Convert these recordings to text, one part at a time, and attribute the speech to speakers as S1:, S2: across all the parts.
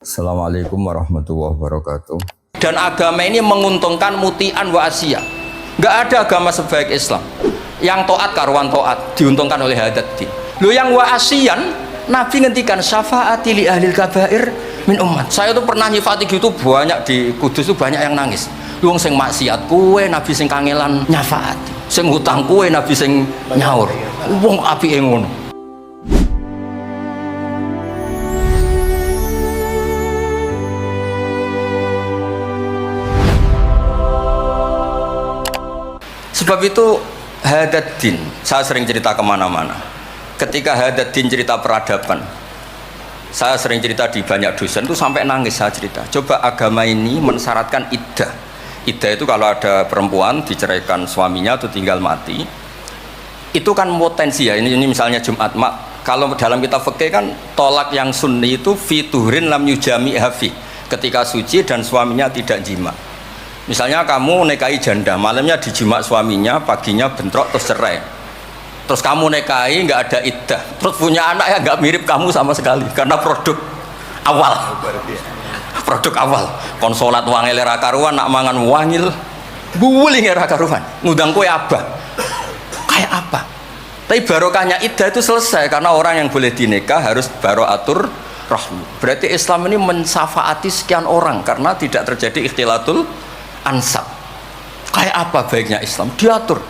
S1: Assalamualaikum warahmatullahi wabarakatuh.
S2: Dan agama ini menguntungkan mutian wa asya. Nggak ada agama sebaik Islam. Yang toat karuan toat diuntungkan oleh hadat din. Lo yang wa asyan, Nabi ngendikan syafaati li ahlil kabair min umat. Saya tuh pernah nyifati gitu banyak di Kudus tuh banyak yang nangis. Lu sing maksiat kue Nabi sing kangelan nyafaati. Sing hutang kue Nabi sing nyaur. Wong apike ngono. Sebab itu Hadaddin, saya sering cerita kemana-mana. Ketika Hadaddin cerita peradaban, saya sering cerita di banyak dosen itu sampai nangis saya cerita. Coba agama ini mensyaratkan iddah. Iddah itu kalau ada perempuan diceraikan suaminya atau tinggal mati, itu kan potensi ya. Ini misalnya Jumat mak. Kalau dalam kitab fikih kan tolak yang sunni itu fiturin lam yujami hafi, ketika suci dan suaminya tidak jima. Misalnya kamu nikahi janda, malamnya dijima suaminya, paginya bentrok terus cerai. Terus kamu nikahi nggak ada iddah, terus punya anak ya nggak mirip kamu sama sekali karena produk awal. Produk awal. Konsolat wangil era karuan, nak mangan wangil, buling era karuan. Ngundang kue abah. Kayak apa? Tapi barokahnya iddah itu selesai karena orang yang boleh dinikah harus baroatur rahmi. Berarti Islam ini mensafaati sekian orang karena tidak terjadi ikhtilatul ansab. Kayak apa baiknya Islam? Diatur.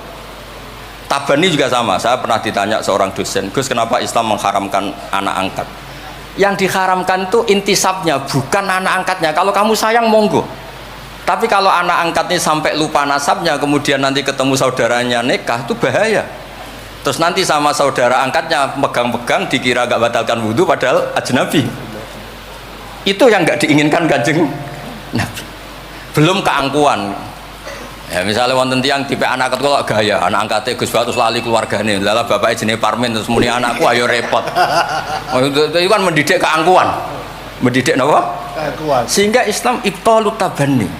S2: Tabani juga sama. Saya pernah ditanya seorang dosen, Gus, kenapa Islam mengharamkan anak angkat? Yang diharamkan itu intisabnya, bukan anak angkatnya. Kalau kamu sayang monggo. Tapi kalau anak angkatnya sampai lupa nasabnya, kemudian nanti ketemu saudaranya nikah, itu bahaya. Terus nanti sama saudara angkatnya pegang-pegang, dikira gak batalkan wudhu padahal ajnabi. Itu yang gak diinginkan Kanjeng Nabi. Belum keangkuhan ya, misalnya wonten tiyang tipe anak ketua gaya anak angkatnya Gus Batus lali keluargane lala bapaknya jenis Parmin terus muni anakku ayo repot. Itu kan mendidik keangkuhan, mendidik apa? Keangkuhan. Sehingga Islam ibtalut tabani.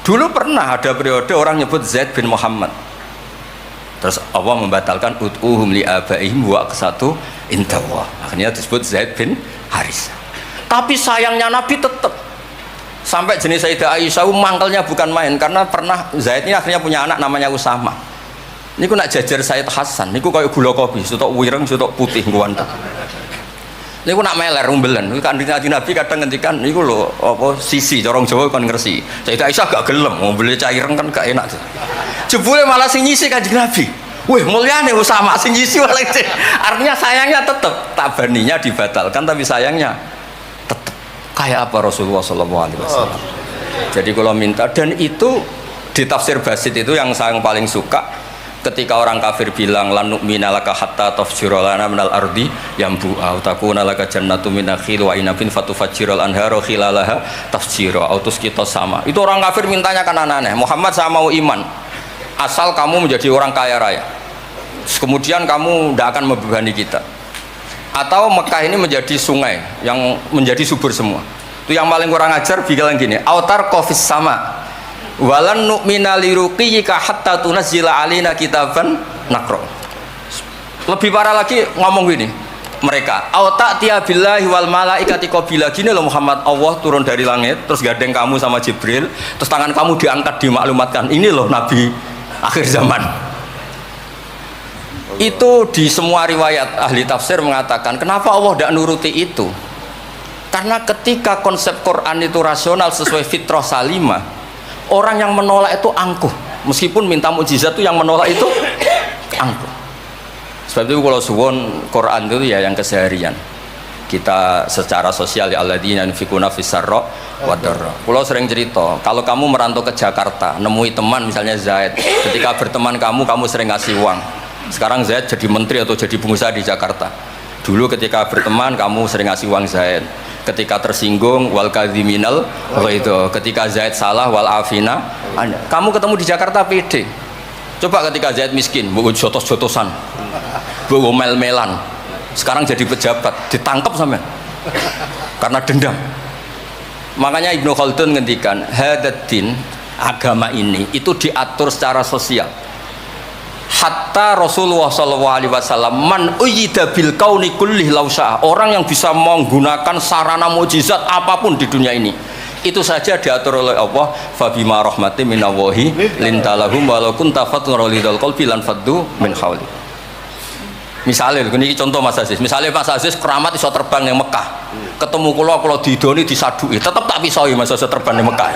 S2: Dulu pernah ada periode orang nyebut Zaid bin Muhammad, terus Allah membatalkan ud'uhum li abaihim wa aqsatu indallah, akhirnya disebut Zaid bin Haris. Tapi sayangnya Nabi tetap sampai jenis Sayyidah Aisyah mangkelnya bukan main karena pernah Zaid ini akhirnya punya anak namanya Usama. Ini ku nak jajar Sayyid Hasan, ini ku kayak gula kopi, sutok wireng, sutok putih guan. Ini ku nak meler umbelan. Kan di Nabi kadang ngendikan, ini ku lo apa sisi corong Jawa kan ngersi. Sayyidah Aisyah gak gelem, mau beli caireng kan gak enak. Jebule malah sing nyisi Kanjeng Nabi. Wih mulyane Usama sing nyisi malah. Artinya sayangnya tetap tabaninya dibatalkan tapi sayangnya kayak apa Rasulullah SAW. Jadi kalau minta, dan itu di tafsir Basit itu yang saya paling suka ketika orang kafir bilang lan nu'mina laka hatta tafjura lana minal ardi yambu'a takuna laka jannatu min nakhil wa inabin fatufajjiral anharu khilalaha tafjira autus kita sama. Itu orang kafir mintanya kan aneh-aneh. Muhammad saya mau iman asal kamu menjadi orang kaya raya. Kemudian kamu tidak akan membebani kita. Atau Mekah ini menjadi sungai yang menjadi subur semua. Itu yang paling kurang ajar bilang gini, autar kofis sama walan nu'mina liruqiyika hatta tunazzila alina kitaban nakro. Lebih parah lagi ngomong gini mereka, auta tiabillahi wal malaikati qabila. Gini loh Muhammad, Allah turun dari langit terus gandeng kamu sama Jibril, terus tangan kamu diangkat dimaklumatkan, ini loh Nabi akhir zaman. Itu di semua riwayat ahli tafsir mengatakan kenapa Allah tidak nuruti itu, karena ketika konsep Quran itu rasional sesuai fitrah salimah, orang yang menolak itu angkuh, meskipun minta mukjizat itu yang menolak itu angkuh. Sebab itu kalau suwon Quran itu ya yang keseharian kita secara sosial ya alladzina yunfikuna fis-sarra wa dharra. Kalau sering cerita kalau kamu merantau ke Jakarta nemui teman misalnya Zaid, ketika berteman kamu sering ngasih uang. Sekarang Zaid jadi menteri atau jadi pengusaha di Jakarta. Dulu ketika berteman kamu sering ngasih uang Zaid. Ketika tersinggung wal kadhiminal itu. Ketika Zaid salah wal afina. Kamu ketemu di Jakarta pede. Coba ketika Zaid miskin, bawa jotos-jotosan, bawa mel-melan. Sekarang jadi pejabat, ditangkap sampai karena dendam. Makanya Ibnu Khaldun ngendikan, hadaddin agama ini itu diatur secara sosial. hatta Rasulullah SAW man uyyida bil kauni kullih lausah, orang yang bisa menggunakan sarana mukjizat apapun di dunia ini itu saja diatur oleh Allah. Fabima rahmatin minallahi lintalahum walau kunta fatun ghalidhal qalbi lan faddu min hawli. Misalnya ini contoh Mas Aziz, misalnya Mas Aziz keramat iso terbang yang Mekah, ketemu kula didoni disadui tetap tak pisoi Mas Aziz terbang di Mekah.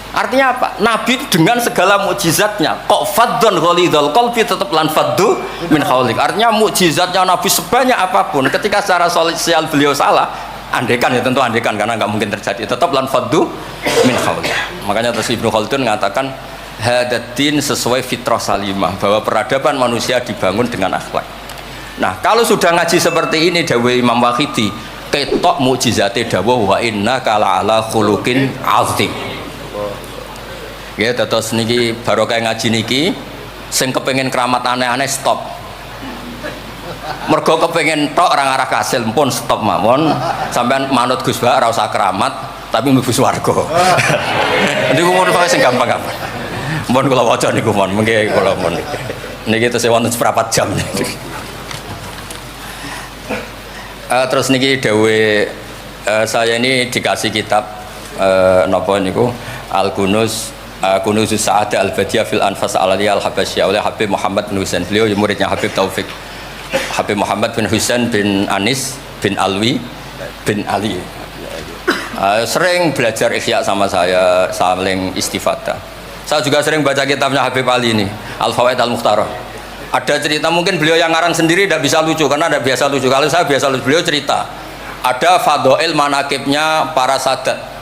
S2: Artinya apa? Nabi dengan segala mukjizatnya kok faddun ghalidhal qalbi tetap lan faddu min haulik. Artinya mukjizatnya Nabi sebanyak apapun ketika secara sosial beliau salah, andekan ya tentu andekan karena nggak mungkin terjadi, tetap lan faddu min haulik. Makanya terus Ibnu Khaldun mengatakan hadatin sesuai fitrah salimah, bahwa peradaban manusia dibangun dengan akhlak. Nah, kalau sudah ngaji seperti ini dawuh Imam Wahidi, ketok mukjizate dawuh wa inna kala ala khuluqin azim. Ya, terus niki barokah ngaji niki sing kepengen keramat aneh-aneh stop. Mergo kepengen tok orang arah kasil pun stop mawon. Sampean manut Gus Ba ora usah keramat tapi mlebu swarga. Niku mun sing gampang-gampang. Mun kula waca niku mon, mengke kula mon. Niki tesih wonten seprapat jam. Terus niki dawuh saya ini dikasih kitab napa niku Al-Kunuz Kunuzus Sa'adah Al-Badiah fil Anfas Al-Aliyah Al-Habasyah oleh Habib Muhammad bin Husain. Beliau muridnya Habib Taufik. Habib Muhammad bin Husain bin Anis bin Alwi bin Ali. Sering belajar Ihya sama saya, saling istifadah. Saya juga sering baca kitabnya Habib Ali ini, Al-Fawaid Al-Mukhtarah. Ada cerita, mungkin beliau yang ngarang sendiri tidak bisa lucu karena tidak biasa lucu. Kalau saya biasa lucu, beliau cerita ada fadhail manakibnya para sadat.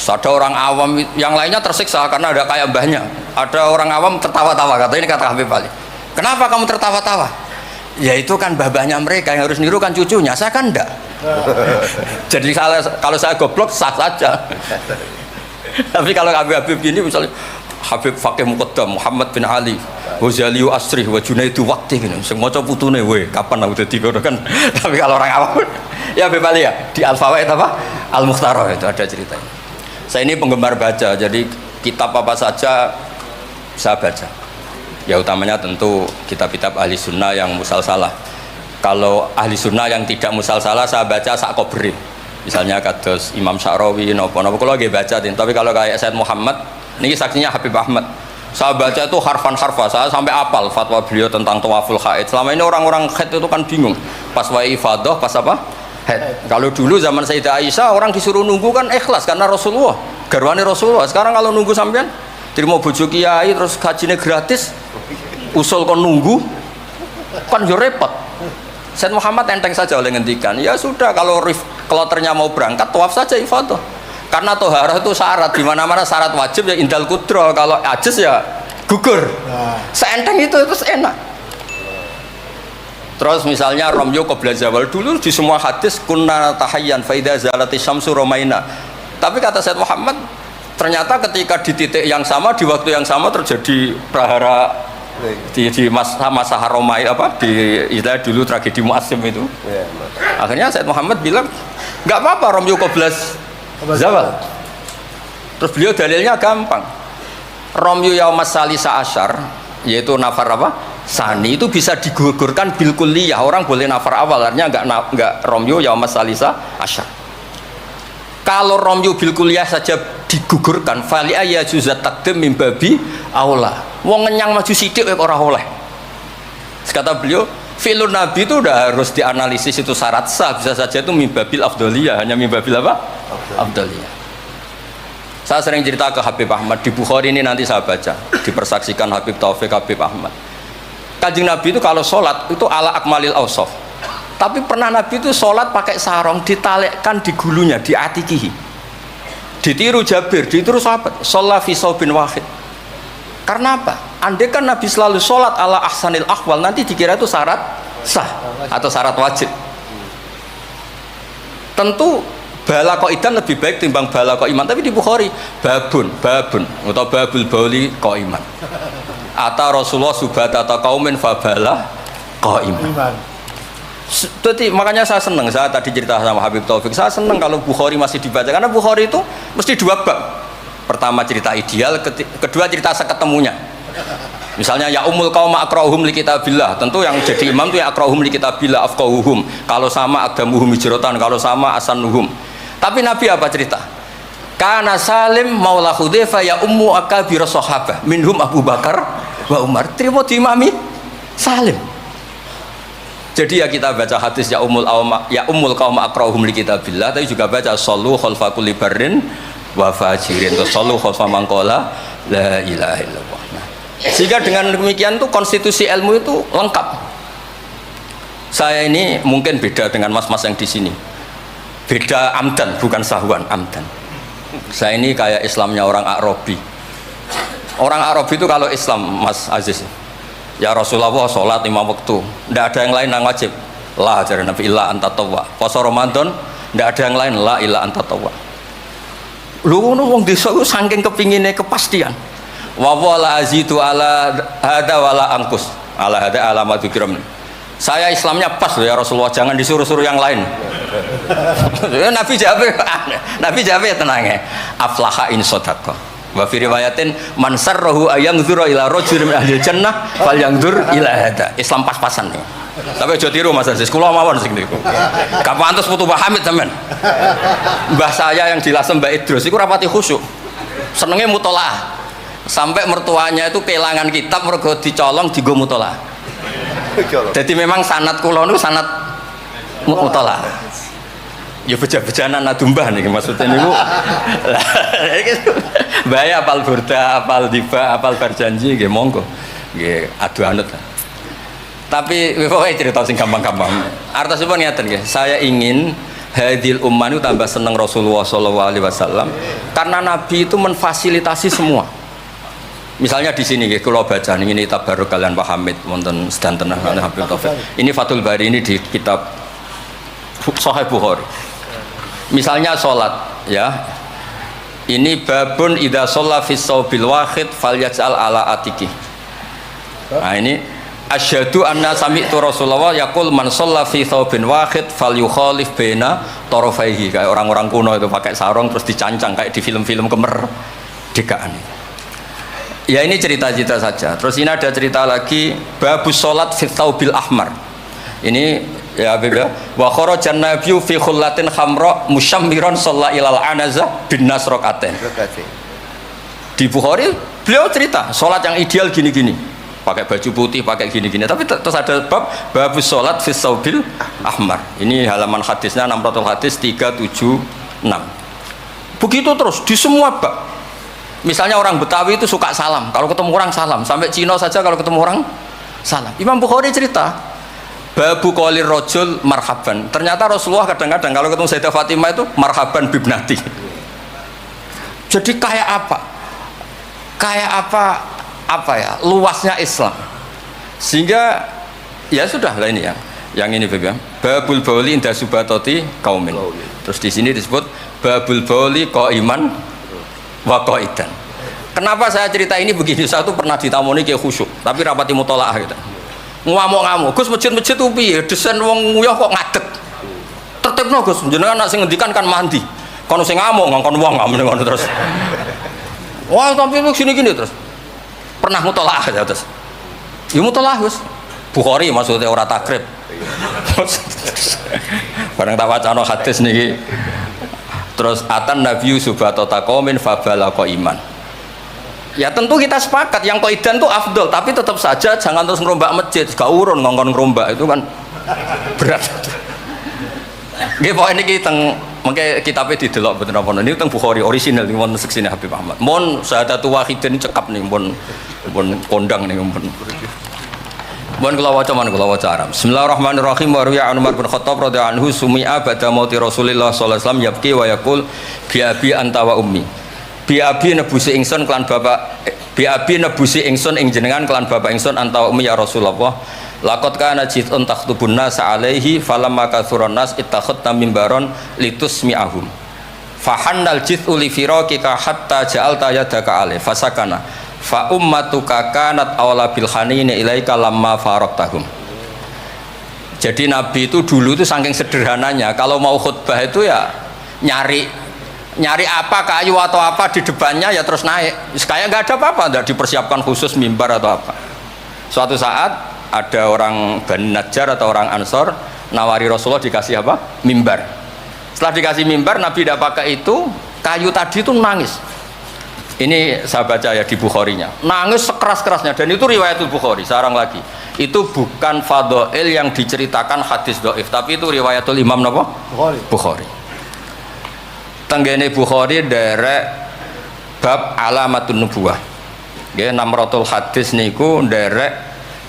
S2: Ada orang awam yang lainnya tersiksa karena ada kayak mbahnya. Ada orang awam tertawa-tawa, kata ini kata Habib Ali. Kenapa kamu tertawa-tawa? Ya itu kan mbah-mbahnya mereka yang harus niru kan cucunya, saya kan enggak. Jadi kalau saya goblok sah saja. Tapi kalau Habib gini misalnya Habib Fakih Muqaddam Muhammad bin Ali Ghazali Asri wa Junaidu Waqti gini, sing maca putune we kapan aku dadi ngono kan. Tapi kalau orang awam ya Habib Ali ya di Al-Fawaid apa? Al-Mukhtarah itu ada ceritanya. Saya ini penggemar baca, jadi kitab apa saja saya baca. Ya utamanya tentu kitab-kitab ahli sunnah yang musalsalah. Kalau ahli sunnah yang tidak musalsalah saya baca sak kobri. Misalnya kados Imam Sya'rawi, nopo-nopo kalau lagi baca. Tapi kalau kayak Said Muhammad, ini saksinya Habib Ahmad. Saya baca itu harfan-harfa, saya sampai apal fatwa beliau tentang tawaful haid. Selama ini orang-orang haid itu kan bingung. Pas wa'i ifadah, pas apa? Kalau dulu zaman Sayyidah Aisyah orang disuruh nunggu kan ikhlas karena Rasulullah, garwane Rasulullah. Sekarang kalau nunggu sampean terima bojo kiai terus gajinya gratis, usul kon nunggu kan yo repot. Said Muhammad enteng saja oleh ngendikan, ya sudah kalau kloternya mau berangkat tawaf saja ifadah. Karena toharah itu syarat, di mana-mana syarat wajib ya indal kudro, kalau ajis ya gugur. Seenteng itu terus enak. Terus misalnya romyo qabla zawal, dulu di semua hadis kunna tahayyan faida zalati syamsu romaina. Tapi kata Said Muhammad ternyata ketika di titik yang sama di waktu yang sama terjadi prahara di masa haromai apa di istilah dulu tragedi Mu'assim itu. Akhirnya Said Muhammad bilang nggak apa-apa romyo qabla zawal. Terus beliau dalilnya gampang. Romyo yaumas salisa asyar, yaitu nafar apa? Sani itu bisa digugurkan bil kulliyah, orang boleh nafar awal, artinya enggak romyo yaumas salisa asyar. Kalau romyo bil kulliyah saja digugurkan, fali ayya juzat takdim min babi aula. Wong ngenyang maju sithik kok ora oleh. Kata beliau, fi'lun nabi itu udah harus dianalisis itu syarat sah, bisa saja itu min babil afdhaliyah, hanya min babil apa? Afdhaliyah. Saya sering cerita ke Habib Ahmad di Bukhari ini, nanti saya baca dipersaksikan Habib Taufik Habib Ahmad. Kanjeng Nabi itu kalau sholat itu ala akmalil awsaf. Tapi pernah Nabi itu sholat pakai sarong ditalekkan di gulunya, di atikihi. Ditiru Jabir, ditiru sahabat. Sholat fi saubin wahid. Karena apa? Andai kan Nabi selalu sholat ala ahsanil ahwal, nanti dikira itu syarat sah atau syarat wajib. Tentu bala qaidan lebih baik timbang bala qaiman. Tapi di Bukhari babun atau babul bauli qaiman. Ata Rasulullah subhata atau kaumin fabala qaiman. Jadi makanya saya senang, saya tadi cerita sama Habib Taufik, saya senang kalau Bukhari masih dibaca karena Bukhari itu mesti dua bab. Pertama cerita ideal, kedua cerita seketemunya. Misalnya ya umul qaum aqra'uhum li kitabillah, tentu yang jadi imam itu ya aqra'uhum li kitabillah afqahuhum. Kalau sama aqdamuhum hijratan, kalau sama asanuhum. Tapi Nabi apa cerita? Kana Salim maula Hudzaifah ya ummu akabir sahabah minhum Abu Bakar wa Umar. Terima diimami Salim. Jadi ya kita baca hadis ya umul qaum aqra'uhum li kitabillah, tapi juga baca sallu khalfa kulli barrin wa fajirin, sallu khalfa man qala la ilaha illallah. Sehingga dengan demikian tuh konstitusi ilmu itu lengkap. Saya ini mungkin beda dengan mas-mas yang di sini. Beda amdan, bukan sahwan, amdan. Saya ini kayak Islamnya orang Arabi. Orang Arabi itu kalau Islam, Mas Aziz, ya Rasulullah sholat 5 waktu, tidak ada yang lain yang wajib. La ajaran Nabi illa anta tawwa. Puasa Ramadan, tidak ada yang lain la illa anta tawwa. Lu wong desa ku saking kepinginnya kepastian. Wa wala azitu ala hada wala angkus ala hada alamat dzikram. Saya Islamnya pas loh ya Rasulullah, jangan disuruh-suruh yang lain. Nabi jawab ya tenang ya. Aflaha in sadaqah. Wa fi riwayatin man sarrahu ayangzura ila rajulin min ahli jannah falyangzur ila hada. Islam pas-pasan nih. Tapi aja tiru Mas Aziz, kula mawon sing niku. Gak pantes putu Pak Hamid sampean. Mbah saya yang dilasem Mbak Idrus iku rapati khusyuk. Senenge mutolaah. Sampai mertuanya itu kehilangan kitab mergo dicolong digo mutolaah. Jadi memang sanad kula niku sanad mutolaah. Ya beja-bejanan adumbah nih maksudnya niku. Bahaya apal burda, apal diba, apal berjanji nggih monggo. Nggih adu anut. Tapi pokoknya cerita sing gampang-gampang. Artosipun ngeten nggih, saya ingin hadil ummah itu tambah seneng Rasulullah SAW karena Nabi itu menfasilitasi semua. Misalnya di sini kalau baca ini tabaruk kalian Pak Hamid wonten sedanten Habib Taufik. Ini Fathul Bari ini di kitab Sahih Bukhari. Misalnya sholat ya. Ini babun idza shalla fi shaubil wahid falyaj'al ala atiki. Nah ini asyhadu anna sami'tu Rasulullah yaqul man shalla fi shaubin wahid falyukhalif baina tarafaihi. Kayak orang-orang kuno itu pakai sarung terus dicancang kayak di film-film kemerdekaan. Ya ini cerita-cerita saja. Terus ini ada cerita lagi babus sholat fi thawbil ahmar. Ini ya beda. Wa kharajan nabiyyu fi khullatin khamra musyammiran shalla ilal anazah bin nasraqatain. Di Bukhari beliau cerita sholat yang ideal gini-gini. Pakai baju putih, pakai gini-gini. Tapi terus ada bab babus sholat fi thawbil ahmar. Ini halaman hadisnya 600 hadis 376. Begitu terus di semua bab. Misalnya orang Betawi itu suka salam, kalau ketemu orang salam, sampai Cina saja kalau ketemu orang salam. Imam Bukhari cerita, babu qolir rojul marhaban. Ternyata Rasulullah kadang-kadang kalau ketemu Sayyidah Fatimah itu marhaban bibnati. Jadi kayak apa? Kayak apa ya? Luasnya Islam. Sehingga ya sudah lah ini ya. Yang ini babul bauli inda subatoti kaumin. Terus di sini disebut babul bauli qaiman wa qaidan. Kenapa saya cerita ini begini? Saya tuh pernah ditamoni kayak khusyuk, tapi rapati mutolaah gitu. Ngamuk-ngamuk, Gus masjid-masjid tuh piye? Desain wong nguyah kok ngadeg. Tertibno Gus, jenengan nak sing ngendikan kan mandi. Kono sing ngamuk ngongkon wong ngamuk ngono terus. Wah, tapi lu gini-gini terus. Pernah mutolaah ya terus. Ya mutolaah Gus. Bukhari maksudnya ora takrib. Bareng tak wacana hadis niki. Terus atan Nabi subhanahu taqomin fabala iman. Ya tentu kita sepakat yang qaidan itu afdol, tapi tetap saja jangan terus ngerombak masjid, gak urun ngongkon ngerombak itu kan berat. Nggih pokoke niki teng mengke kitabe didelok mboten apa niku teng Bukhari orisinal niku wonten seksine Habib Ahmad. Mun syahadatu wahidin cekap nih mun kondang nih mun. Mohon kula waca Arab. Bismillahirrahmanirrahim. Wa ruya Umar bin Khattab radhiyallahu anhu sumi'a ba'da mauti Rasulillah sallallahu alaihi wasallam yabki wa yaqul bi abi anta wa ummi. Bi abi nebusi ingsun kelan bapak ing jenengan kelan bapak ingsun anta wa ummi ya Rasulullah. Laqad kana jitun takhtubun nas alaihi falamma kathuran nas ittakhadta mimbaron litusmi'ahum. Fahannal jit'u li firaqika hatta ja'alta yadaka alaihi fasakana. Fa ummatuka kanat awla bil hanini ilaika lamma faraktahum. Jadi Nabi itu dulu itu saking sederhananya kalau mau khutbah itu ya nyari apa kayu atau apa di depannya ya terus naik. Kayak nggak ada apa-apa, nggak dipersiapkan khusus mimbar atau apa. Suatu saat ada orang Bani Najjar atau orang Ansor nawari Rasulullah dikasih apa? Mimbar. Setelah dikasih mimbar, Nabi tidak pakai itu, kayu tadi itu nangis. Ini saya baca ya di Bukharinya, nangis sekeras-kerasnya, dan itu riwayatul Bukhari. Sekarang lagi, itu bukan fadhail yang diceritakan hadis dhaif, tapi itu riwayatul Imam napa? Bukhari. Tenggene Bukhari derek bab alamatun nubuwah. Nggih, namratul hadis niku derek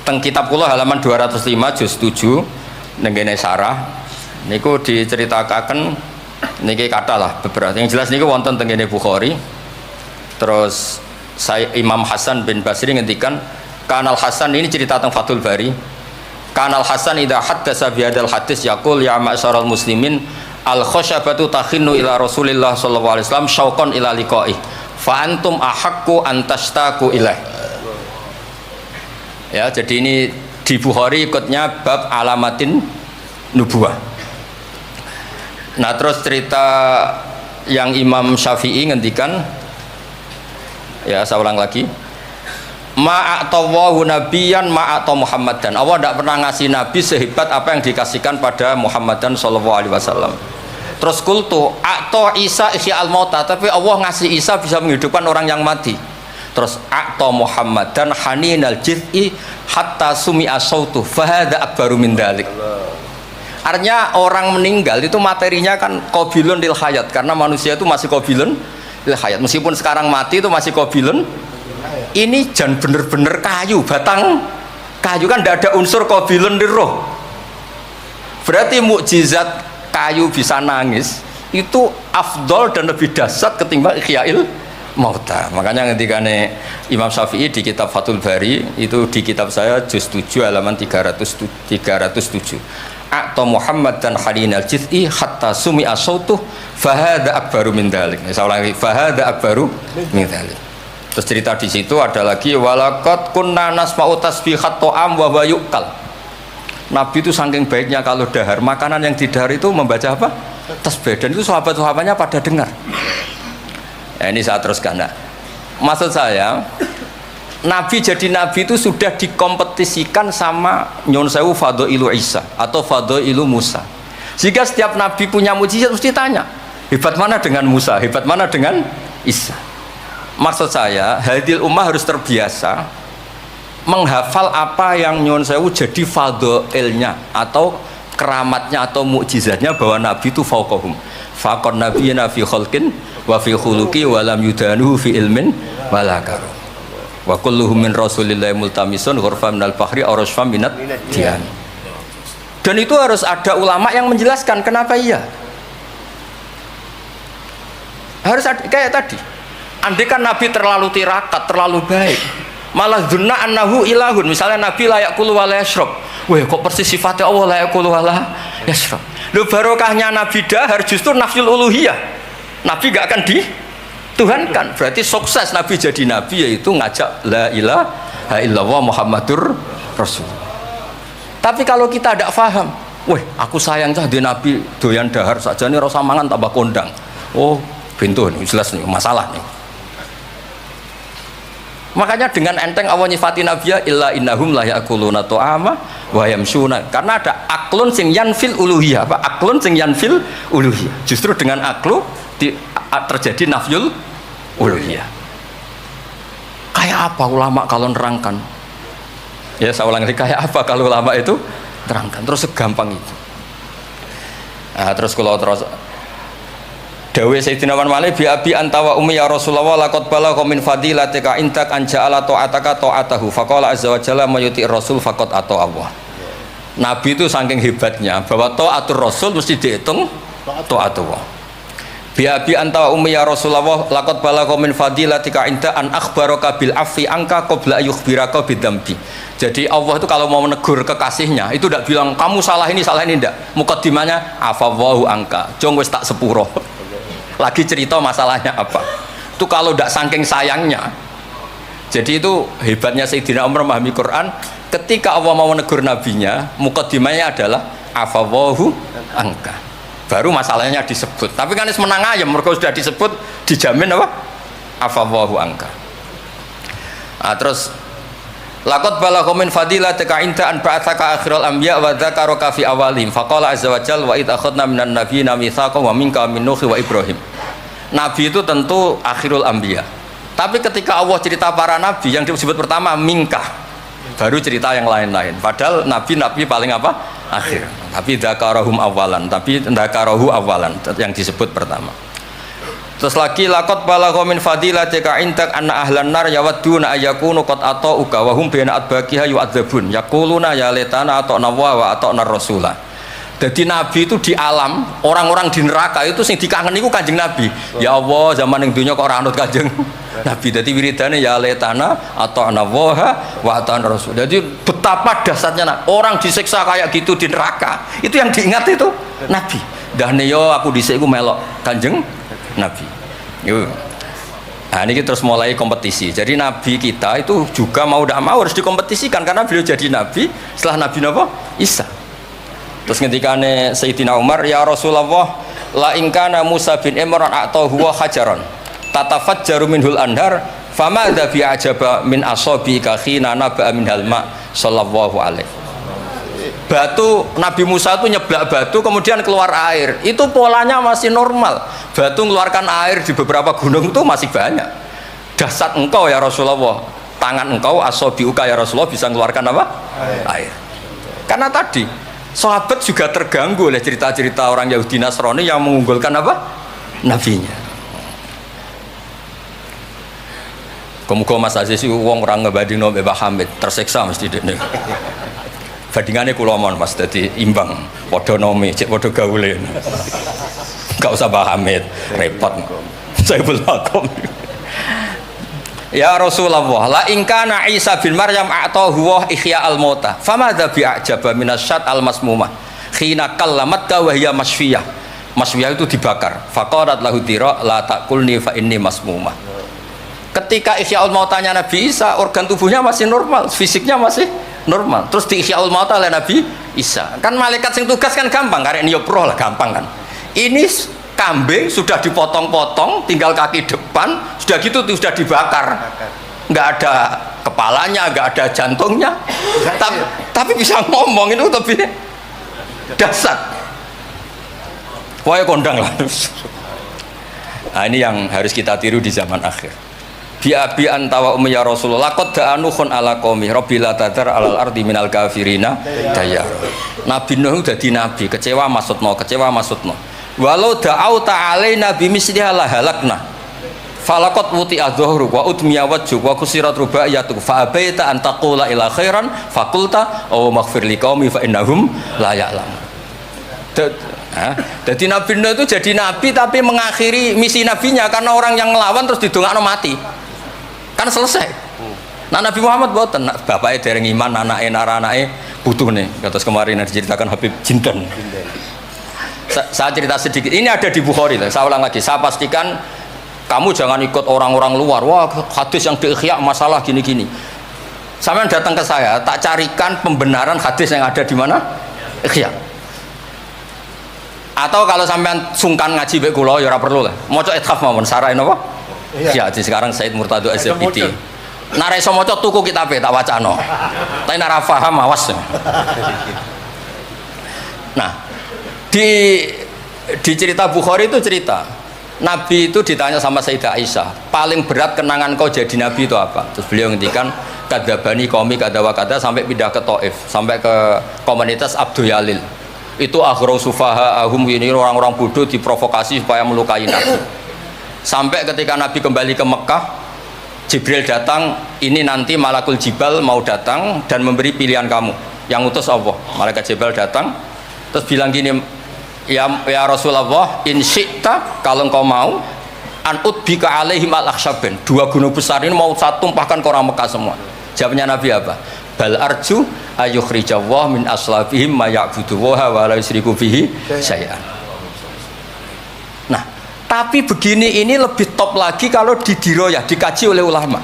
S2: teng kitab kula halaman 205 juz 7 nenggene sarah niku diceritakaken niki kathah lah beberapa. Yang jelas niku wonten tenggene Bukhari. Terus saya Imam Hasan bin Basri ngendikan Kanal Hasan, ini cerita tentang Fathul Bari. Kanal Hasan idza haddasa bi hadzal hadis yaqul ya ma'syaral muslimin al khasyabatu takhinnu ila Rasulillah sallallahu alaihi wasallam syauqan ila liqa'i fa antum ahaqqu an tashtaqu ilaih. Ya, jadi ini di Bukhari ikutnya bab alamatin nubuwah. Nah, terus cerita yang Imam Syafi'i ngendikan, ya saya ulang lagi, ma'atawahu nabiyan ma'ata Muhammadan. Allah tidak pernah ngasih nabi sehebat apa yang dikasihkan pada Muhammadan sallallahu alaihi wasallam. Terus kultu a'ta Isa ihya al-mauta, tapi Allah ngasih Isa bisa menghidupkan orang yang mati. Terus a'ta Muhammadan haninal jiz'i hatta sumi'a sautu fahada akbaru min dzalik. Artinya orang meninggal itu materinya kan qabilun lil hayat, karena manusia itu masih qabilun lil hayat, meskipun sekarang mati itu masih qabilun. Ini jan bener-bener kayu, batang kayu, kan tidak ada unsur qabilun lil roh. Berarti mukjizat kayu bisa nangis itu afdol dan lebih dahsyat ketimbang ihya'il mauta. Makanya ketika Imam Syafi'i di kitab Fathul Bari, itu di kitab saya juz 7 halaman 307, A'ta Muhammad dan halinal jiz'i hatta sumi'a sautuh fahada akbaru min dzalik. Saya ulang lagi, fahada akbaru min dzalik. Terus cerita di situ ada lagi walaqad kunna nasma'u tasbihat ta'am wa yuqal. Nabi itu saking baiknya kalau dahar, makanan yang didahar itu membaca apa? Tasbih, dan itu sahabat-sahabatnya pada dengar. Nah, ini saya teruskan. Nah, maksud saya, Nabi jadi Nabi itu sudah dikompetisikan sama nyon sewu fadhailu Isa atau fadhailu Musa. Jika setiap Nabi punya mujizat mesti tanya, hebat mana dengan Musa, hebat mana dengan Isa. Maksud saya, hadil ummah harus terbiasa menghafal apa yang nyon sewu jadi fadhailnya atau keramatnya atau mukjizatnya, bahwa Nabi itu fauqahum. Faqon nabiyina fi khalqin wa fi khuluqi wa lam yudanuhu fi ilmin wa la karam. Wa kulluhum min rasulillahi multamisun ghurfa minal bahri aw rashfa minat dian. Dan itu harus ada ulama yang menjelaskan kenapa iya. Harus ada, kayak tadi. Andai kan Nabi terlalu tirakat, terlalu baik, malah dzunna annahu ilahun, misalnya Nabi layak kulu wa la yashrab. Wah, kok persis sifatnya Allah layak kulu wa la yashrab. Lho, barokahnya Nabi dahar justru nafyul uluhiyah. Nabi gak akan dituhankan. Berarti sukses Nabi jadi Nabi yaitu ngajak la ilaha illallah Muhammadur Rasul. Tapi kalau kita tidak paham, weh aku sayang cah di Nabi doyan dahar saja nih rasa mangan tambah kondang. Oh, pintu ini jelas nih masalah nih. Makanya dengan enteng Allah nyifati Nabiya illa innahum la ya'kuluna ta'ama wa yamshuna, karena ada aklun sing yanfil uluhiyah. Apa aklun sing yanfil uluhiyah? Justru dengan aklu terjadi nafyul uluhiyah. Kayak apa ulama kalau nerangkan? Ya saya ulang lagi, kayak apa kalau ulama itu terangkan terus segampang itu. Nah, terus kalau terus dawe Sayyidina Umar Malik bi abi anta wa ummi ya Rasulullah laqad balagha min fadilatika intak an ja'ala ta'ataka ta'atahu faqala azza wa jalla mayuti rasul faqad ata Allah. Nabi itu saking hebatnya bahwa ta'atur rasul mesti dihitung ta'atullah. Bi abi anta wa ummi ya Rasulullah laqad balagha min fadilatika inta an akhbaraka bil afi anka qabla yukhbiraka bidzambi. Jadi Allah itu kalau mau menegur kekasihnya itu tidak bilang kamu salah ini enggak. Mukaddimahnya afawwahu anka. Jong wis tak sepuro. Lagi cerita masalahnya apa itu kalau tidak saking sayangnya. Jadi itu hebatnya Sayyidina Umar memahami Quran. Ketika Allah mau menegur nabinya, mukaddimahnya adalah afawahu angka, baru masalahnya disebut. Tapi kan menang ayam, mereka sudah disebut, dijamin apa? Afawahu angka. Nah, terus Laqad balagha min fadilatika inta an ba'atsaka akhiral anbiya wa dzakaraka fi awalihim. Faqala azza wa jalla wa id akhadna minan nabiyina mitsaqan wa minka min Nuh wa Ibrahim. Nabi itu tentu akhirul anbiya. Tapi ketika Allah cerita para nabi yang disebut pertama minka, baru cerita yang lain-lain. Padahal nabi-nabi paling apa? Akhir. Tapi dzakarahum awalan, tapi dzakarahu awalan yang disebut pertama. Terus lagi laqad balagha min fadilatika intak anna ahlan nar yawadduna ayyakunu qad ata'uka wa hum baina adbaqiha yu'adzabun yaquluna ya laitana ata'na wa ata'na rasula. Jadi nabi itu di alam, orang-orang di neraka itu sing dikangen iku Kanjeng Nabi. Ya Allah, zaman ning dunya kok ora anut Kanjeng Nabi. Dadi wiridane ya laitana ata'na wa ata'na rasul. Jadi betapa dahsyatnya orang disiksa kayak gitu di neraka. Itu yang diingat itu Nabi. Dahne yo aku dhisik iku melok Kanjeng Nabi. Yuk. Nah ini terus mulai kompetisi. Jadi Nabi kita itu juga mau tidak mau harus dikompetisikan karena beliau jadi Nabi setelah Nabi Isa. Terus ketikane Sayyidina Umar, ya Rasulullah, la ingkana Musa bin Imran atau huwa hajaron tatafajjaru minhul anhar famadza bi ajaba min asabika khina naba'a minhal ma sallallahu alaihi. Batu Nabi Musa itu nyeblak batu kemudian keluar air, itu polanya masih normal. Batu mengeluarkan air di beberapa gunung itu masih banyak. Dahsyat engkau ya Rasulullah, tangan engkau asobiuka ya Rasulullah bisa mengeluarkan apa? Air. Karena tadi sahabat juga terganggu oleh cerita-cerita orang Yahudi Nasrani yang mengunggulkan apa? Nabinya. Kemudian Mas Aziz itu uang orang ngebanding Mbak Hamid tersiksa mesti dene. Bandingannya kula mon Mas, dadi imbang padha nome cek padha gaule. Enggak usah Mbah Hamid, repot. Saya belakang. Ya Rasulullah, la in kana Isa bin Maryam a'tahu wa ihya al-mauta. Famadza bi a'jaba minasyat al-masmumah. Khina kallamat wa hiya masfiyah. Masfiyah itu dibakar. Faqarat lahu tira la taqulni fa inni masmumah. Ketika ihya al-mautanya Nabi Isa, organ tubuhnya masih normal, fisiknya masih normal. Terus di ihya al-mauta oleh Nabi Isa. Kan malaikat sing tugas kan gampang, karek niup roh lah gampang kan. Ini kambing sudah dipotong-potong, tinggal kaki depan, sudah gitu sudah dibakar, nggak ada kepalanya, nggak ada jantungnya, tapi bisa ngomong, itu lebih dahsyat. Pokoknya kondang lah. Nah ini yang harus kita tiru di zaman akhir. Bi'abi antawa ummi ya Rasulullah qad da'anukhun ala qaumi rabbila tadar alal ardi minal kafirina dayar. Nabi Nuh dadi nabi, kecewa maksudno. Walau da'au ta'alaina bimisliha la halakna. Falaqad wuti adzuhru wa utmiya wajhu wa kusirat rubaiyatu fa abaita an taqula ila khairan faqulta aw maghfir liqaumi fa innahum la ya'lamun. Jadi Nabi Nuh itu jadi nabi tapi mengakhiri misi nabinya karena orang yang ngelawan terus didongakno mati. Kan selesai. Nah Nabi Muhammad boten, bapaknya dereng iman, anaknya naranake butuh nih. Kados kemarin yang diceritakan Habib Jinten. Saya cerita sedikit. Ini ada di Bukhari. Saya ulang lagi. Saya pastikan kamu jangan ikut orang-orang luar. Wah hadis yang di-Ihya masalah gini-gini. Sampean datang ke saya, tak carikan pembenaran hadis yang ada di mana? Ihya. Atau kalau sampean sungkan ngaji mbek kula ya ora perlu lah. Maca ithaf mawon sarai napa? Iya, sekarang Said Murtado Azabiti. Nek iso maca tuku kitabe tak wacano. Tapi nek ora paham awas. Nah, di cerita Bukhari itu cerita Nabi itu ditanya sama Sayyidah Aisyah, paling berat kenangan kau jadi Nabi itu apa? Terus beliau ngendikan kadzabani qaumi kadza sampai pindah ke Taif, sampai ke komunitas Abdul Yalil. Itu akhru sufaha ahum, ini orang-orang bodoh diprovokasi supaya melukai Nabi. Sampai ketika Nabi kembali ke Mekah, Jibril datang, ini nanti Malakul Jibal mau datang dan memberi pilihan kamu, yang utus Allah. Malaikat Jibril datang terus bilang gini, ya Rasulullah, in syi'ta, kalau engkau mau, an utbika alaihim al-akhsyaben, 2 gunung besar ini mau saya tumpahkan ke orang Mekah semua. Jawabnya Nabi apa? Bal arju ayyukhrijawah min aslabihim ma ya'buduwaha wa la yusriku bihi syai'an. Nah, tapi begini ini lebih top lagi kalau didiroyah, dikaji oleh ulama.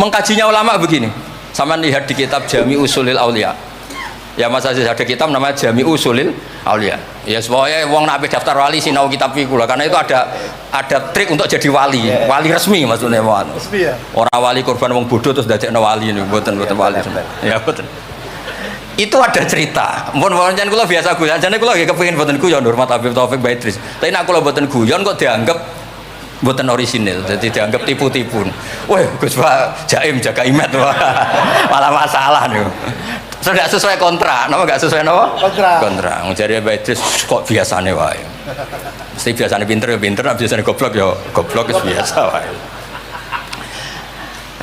S2: Mengkajinya ulama begini. Sama lihat di kitab Jami Usulil Aulia. Ya Mas Aziz ada kitab namanya Jami Usulil Aulia. Ya supaya wong nak daftar wali sinau kitab iku lah, karena itu ada trik untuk jadi wali. Wali resmi maksudnya wali.
S3: Resmi ya.
S2: Orang wali korban wong bodoh terus dadekno wali niku mboten wali. Ya mboten. Itu ada cerita. Mun pancen kula biasa guyon, jane kula nggih kepengin mboten guyon hormat Habib Taufik Baitris. Tapi nek kula mboten guyon kok dianggap mboten orisinil, jadi dianggap tipu-tipu. Wah, Gus Pak Jaim jaga imet malah masalah niku. Sudah sesuai kontrak, nama nggak sesuai nama? Kontrak. Jadi Baitris kok biasane wae. Mesti biasane pinter ya pinter, biasane goblok ya goblok itu biasa wae.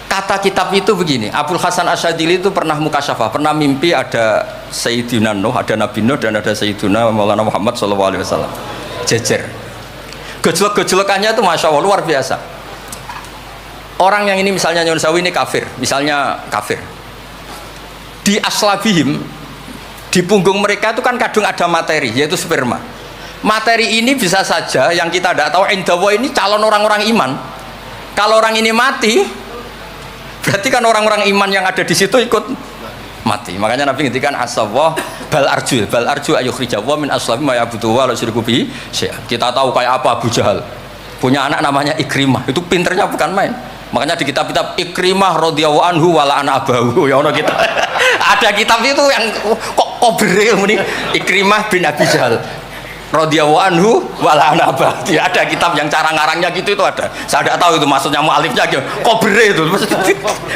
S2: Kata kitab itu begini, Abul Hasan Asyadili itu pernah mukasyafah, pernah mimpi ada Sayyidina Nuh, ada Nabi Nuh dan ada Sayyidina Maulana Muhammad SAW. Jejer. Gejolak-gejolakannya itu Masya Allah luar biasa. Orang yang ini misalnya Nyon Sawi ini kafir, misalnya kafir. Di aslabihim, di punggung mereka itu kan kadung ada materi, yaitu sperma. Materi ini bisa saja yang kita tidak tahu, indawa ini calon orang-orang iman. Kalau orang ini mati, berarti kan orang-orang iman yang ada di situ ikut mati. Makanya Nabi ngintikan asawah bal arju ayukhrijawah min aslabihim ma yabudu wa la yusyriku bihi syai'an. Kita tahu kayak apa Abu Jahal. Punya anak namanya Ikrimah. Itu pinternya bukan main. Makanya di kitab-kitab Ikrimah radhiyallahu anhu wala ana abahu ya ono kita. Ada kitab itu yang kok kobre muni Ikrimah bin Abi Jahal radhiyallahu anhu wala ana abahu. Ada kitab yang cara ngarangnya gitu itu ada. Saya tidak tahu itu maksudnya mualifnya gitu. Kobre itu.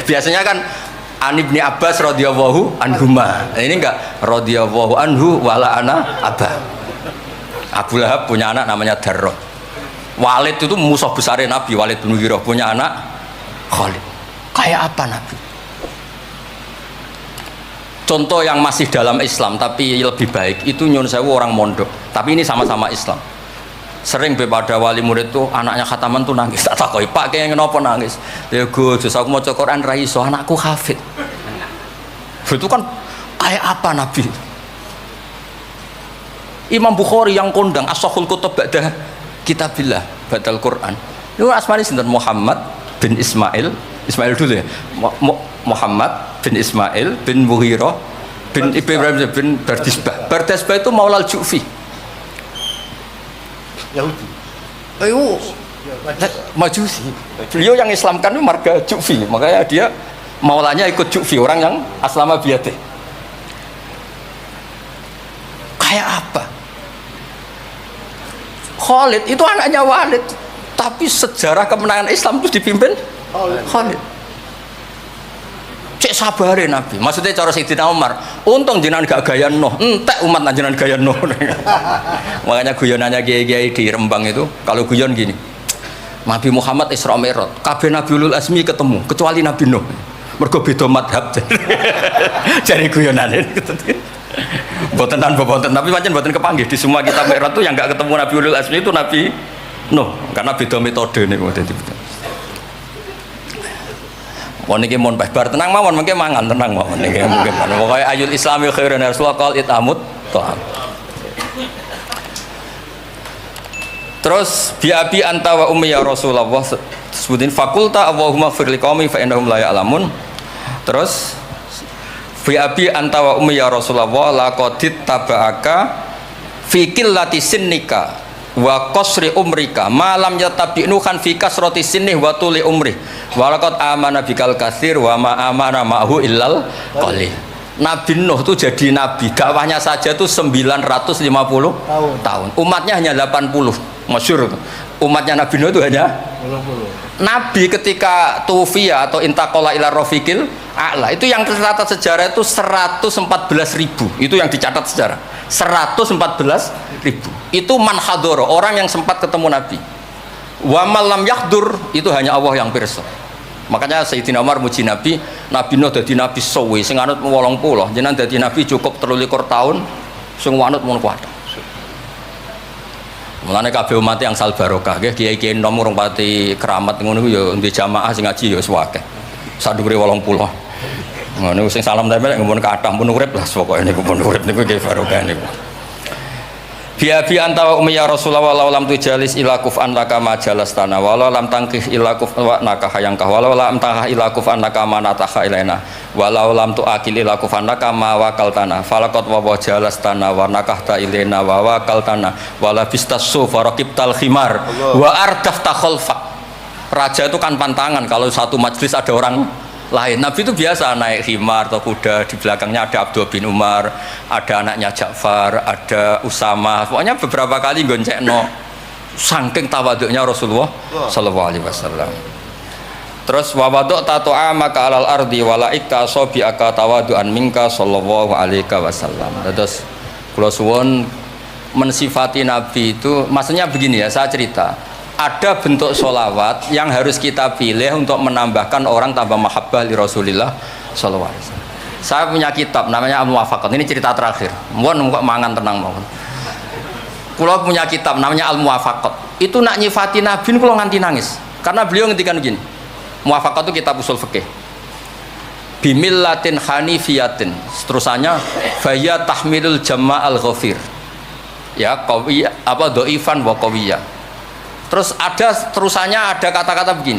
S2: Biasanya kan An Ibni Abbas radhiyallahu anhuma. Nah, ini enggak radhiyallahu anhu wala ana abah. Abu Lahab punya anak namanya Darrah. Walid itu musuh besar Nabi, Walid bin Mughirah punya anak Khalid. Kayak apa Nabi? Contoh yang masih dalam Islam tapi lebih baik itu nyun sewu orang mondok. Tapi ini sama-sama Islam. Sering pada wali murid tuh anaknya khataman tuh nangis. Tak takoi Pak kayak kenapa nangis? Ya Gus, aku mau Quran ra iso, anakku hafid. Itu kan kayak apa Nabi? Imam Bukhari yang kondang As-Sahihul Kutub ba'da kitabillah badal Quran. Itu asmane sinten Muhammad bin Ismail dulu ya. Muhammad bin Ismail bin Mughirah bin Ibrahim bin Bardisbah. Bardisbah itu Maulal Ju'fi.
S3: Yahudi.
S2: Ayo. Majusi. Beliau yang Islamkan itu marga Ju'fi. Makanya dia maulanya ikut Ju'fi, orang yang aslama biyadih. Kayak apa? Khalid itu anaknya Walid, tapi sejarah kemenangan Islam itu dipimpin Khalid. Cek sabare Nabi. Maksudnya cara Sayyidina Umar, untung jenengan gak gaya Nuh, entek umat jenengan gaya Nuh. Makanya guyonannya kiai-kiai di Rembang itu, kalau guyon gini, Nabi Muhammad Isra Mi'raj, kabeh Nabi Ulul Azmi ketemu, kecuali Nabi Nuh. Mergo beda madhab. Jadi guyonane gitu. Boten tanpa boten, tapi pancen boten kepanggih di semua kitab Mi'raj itu yang enggak ketemu Nabi Ulul Azmi itu Nabi Nuh, karena beda metode niku dadi. Mon iki mon bar tenang mawon mengke mangan tenang mawon niki mungkin. Pokoke ayul islami khairun rasulullah qal itamut ta'am. Terus biabi anta wa ummi ya Rasulullah sebutin fakulta Allahumma firli qaumi fa innahum la ya'lamun. Terus biabi anta wa ummi ya Rasulullah laqadit taba'aka fi qillati sinnika wa qasri umrika ma lam yatabi'nu kan fi kasrati sinnih wa tuli umri wa laqad amana bikal katsir wa ma amana ma'hu illal qalil. Nabi Nuh itu jadi nabi, dakwahnya saja itu 950 tahun. Umatnya hanya 80. Masyhur umatnya Nabi Nuh itu hanya 80. Nabi ketika tufiya atau intaqala ila rafiqil a'la itu yang tercatat sejarah itu 114.000. Itu yang dicatat sejarah. 114.000. Itu man hadoro, orang yang sempat ketemu Nabi. Wa malam yahdur itu hanya Allah yang pirsa. Makanya Sayyidina Umar muji Nabi, Nabi Nuh dadi nabi suwi sing anut 80, jenengan dadi nabi cukup 23 tahun sing anut mun kuat. Mulane kabeh umat yang sal barokah nggih kiai-kiai nom urung pati keramat ngono ya ndek jamaah sing ngaji ya suwake. Sadhuwure 80. Ngono sing salam tempel ngempun kathah pun urip lah pokoke niku pun urip niku nggih barokah niku. Bi anta wa ummi ya Rasulullah walau lam tujalis ila kuf'an laka ma jalastana walau lam tangkih ila kuf'an naka hayangkah walau lam tangkah ila kuf'an naka ma nataha ilaina walau lam tuakil ila kuf'an naka ma wakaltana falaqad wa jalastana wa nakahta ilaina wa wakaltana wala bistas sufa raqibtal khimar wa ardafta khalfa. Raja itu kan pantangan kalau satu majelis ada orang lain. Nabi itu biasa naik khimar atau kuda, di belakangnya ada Abdullah bin Umar, ada anaknya Ja'far, ada Usama. Pokoknya beberapa kali goncekno saking tawaduknya Rasulullah sallallahu alaihi wasallam. Terus wa wada'ta ta'amaka 'alal ardi wa la'ikta asabi'aka tawadu'an minka sallallahu alaihi wasallam. Terus kula suwun mensifati Nabi itu maksudnya begini ya, saya cerita. Ada bentuk sholawat yang harus kita pilih untuk menambahkan orang tambah mahabbah li Rasulillah sallallahu alaihi wasallam. Saya punya kitab namanya Al-Muwafaqat. Ini cerita terakhir. Mohon kok mangan tenang mohon. Kula punya kitab namanya Al-Muwafaqat. Itu nak nyifati Nabi kula nganti nangis. Karena beliau ngendikan begini. Muwafaqat itu kitab usul fikih. Bimillatin hanifiyatin. Terusannya faya tahmilul jama'al ghafir. Ya, qawiyah apa dhaifan wa qawiyah. Terus ada terusannya ada kata-kata begini.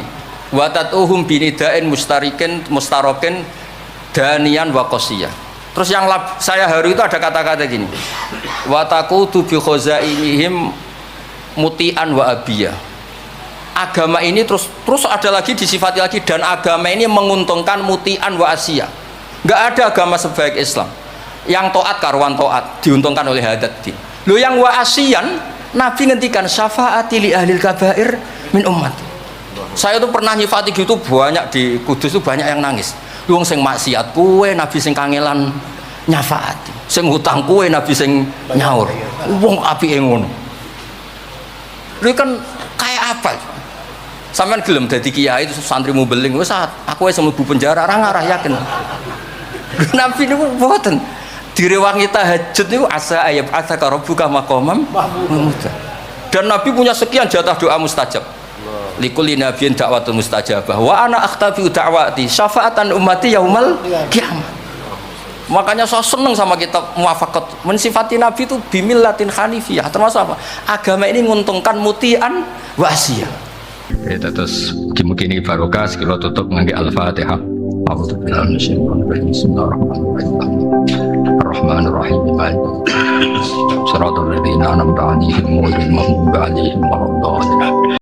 S2: Watatuhum binidain mustarokin danian wa qasiyah. Terus yang saya haru itu ada kata-kata gini. Wataqutu bi khazainihim mutian wa abiyah. Agama ini terus ada lagi disifati lagi dan agama ini menguntungkan mutian wa asiyah. Enggak ada agama sebaik Islam. Yang taat karuan taat diuntungkan oleh hadatin. Lo yang wa asiyan Nabi ngendikan syafaati li ahlil kabair min ummati. Saya tuh pernah nyifati gitu banyak di Kudus tuh banyak yang nangis. Wong sing maksiat kuwe Nabi sing kangelan nyafaati. Sing hutang kuwe Nabi sing nyaur. Wong apike ngono. Lha kan kayak apa? Sampeyan gelem dadi kiai itu santrimu beling wis aku wis mlebu penjara ora ngarah yakin. Nabi niku mboten direwangi tahajud itu asa ayat asa karobuka makomam mahmudah. Dan Nabi punya sekian jatah doa mustajab. Likulli nabiyyin da'watun mustajabah wa ana akhtabi da'wati syafaatan ummati yaumal kiamat. Makanya saya seneng sama kitab Muwafaqat. Mensifati Nabi itu bimillatin hanifiyah. Termasuk apa? Agama ini menguntungkan mutian wa asiyah. Terus mungkin ini barokah sekilo tutup ngangge Al-Fatihah. Ar-Rahmanir-Rahim. Shiratal ladzina an'amta 'alaihim ghairil maghdubi 'alaihim waladdallin.